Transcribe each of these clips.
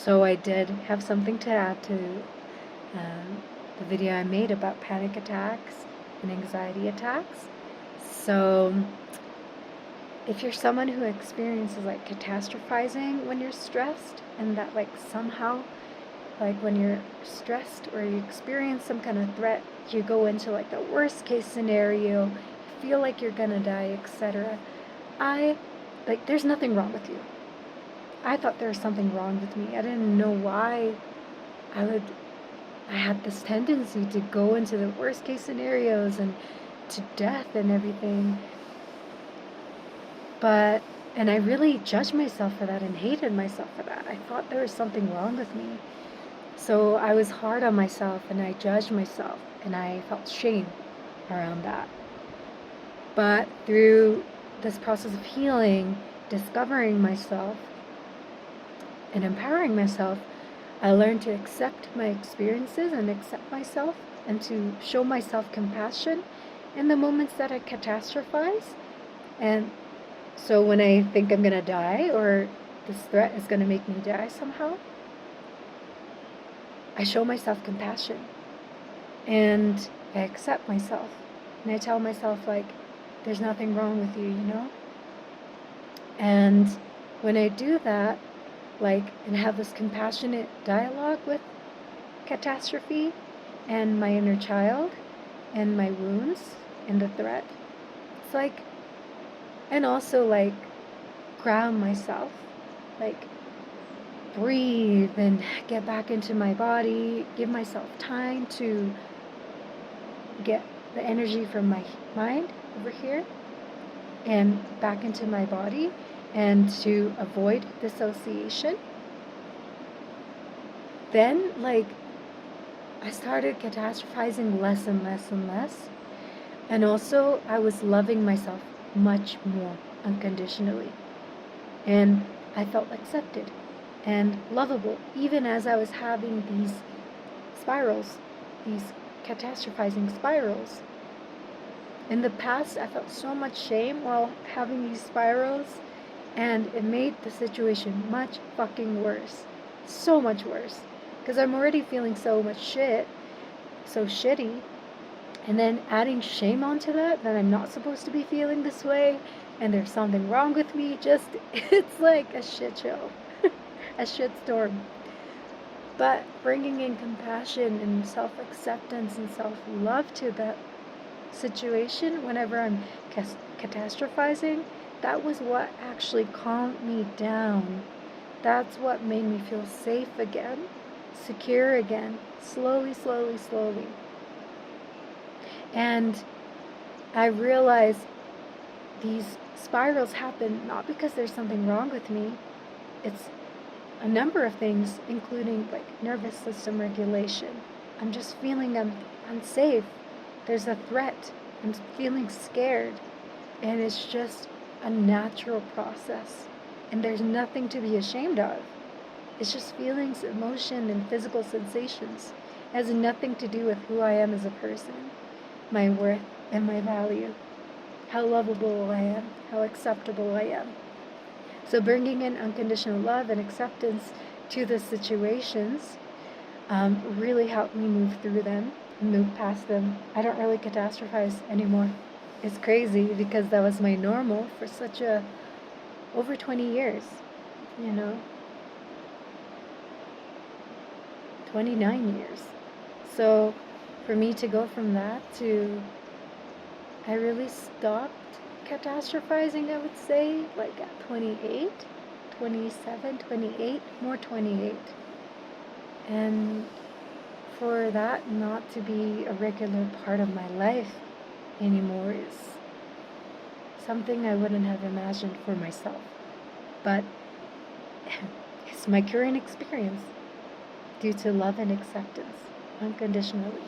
So I did have something to add to the video I made about panic attacks and anxiety attacks. So if you're someone who experiences like catastrophizing when you're stressed, and that like somehow, like when you're stressed or you experience some kind of threat, you go into like the worst case scenario, you feel like you're gonna die, etc. There's nothing wrong with you. I thought there was something wrong with me. I didn't know why I had this tendency to go into the worst case scenarios and to death and everything. And I really judged myself for that and hated myself for that. I thought there was something wrong with me. So I was hard on myself and I judged myself and I felt shame around that. But through this process of healing, discovering myself, and empowering myself, I learned to accept my experiences and accept myself and to show myself compassion in the moments that I catastrophize. And so when I think I'm going to die or this threat is going to make me die somehow, I show myself compassion and I accept myself. And I tell myself, like, there's nothing wrong with you, you know? And when I do that, and have this compassionate dialogue with catastrophe and my inner child and my wounds and the threat, and also ground myself, breathe and get back into my body, give myself time to get the energy from my mind over here and back into my body, and to avoid dissociation. Then I started catastrophizing less and less and less. And also I was loving myself much more unconditionally. And I felt accepted and lovable, even as I was having these spirals, these catastrophizing spirals. In the past, I felt so much shame while having these spirals, and it made the situation much fucking worse. So much worse. Because I'm already feeling so much shit, so shitty, and then adding shame onto that I'm not supposed to be feeling this way, and there's something wrong with me, it's like a shit show, a shit storm. But bringing in compassion and self-acceptance and self-love to that situation whenever I'm catastrophizing, that was what actually calmed me down. That's what made me feel safe again, secure again, slowly, slowly, slowly. And I realized these spirals happen not because there's something wrong with me. It's a number of things, including nervous system regulation. I'm just feeling unsafe. There's a threat. I'm feeling scared. And it's just a natural process. And there's nothing to be ashamed of. It's just feelings, emotion, and physical sensations. It has nothing to do with who I am as a person, my worth, and my value. How lovable I am, how acceptable I am. So bringing in unconditional love and acceptance to the situations really helped me move through them, move past them. I don't really catastrophize anymore. It's crazy because that was my normal for over 20 years, 29 years. So for me to go from that to, I really stopped catastrophizing, I would say, at 28, 27, 28, more 28. And for that not to be a regular part of my life anymore is something I wouldn't have imagined for myself. But it's my current experience due to love and acceptance, unconditionally.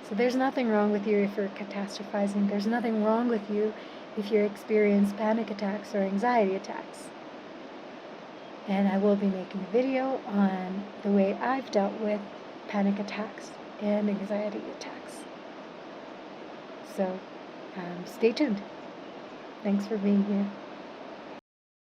So there's nothing wrong with you if you're catastrophizing. There's nothing wrong with you if you experience panic attacks or anxiety attacks. And I will be making a video on the way I've dealt with panic attacks and anxiety attacks. So stay tuned. Thanks for being here.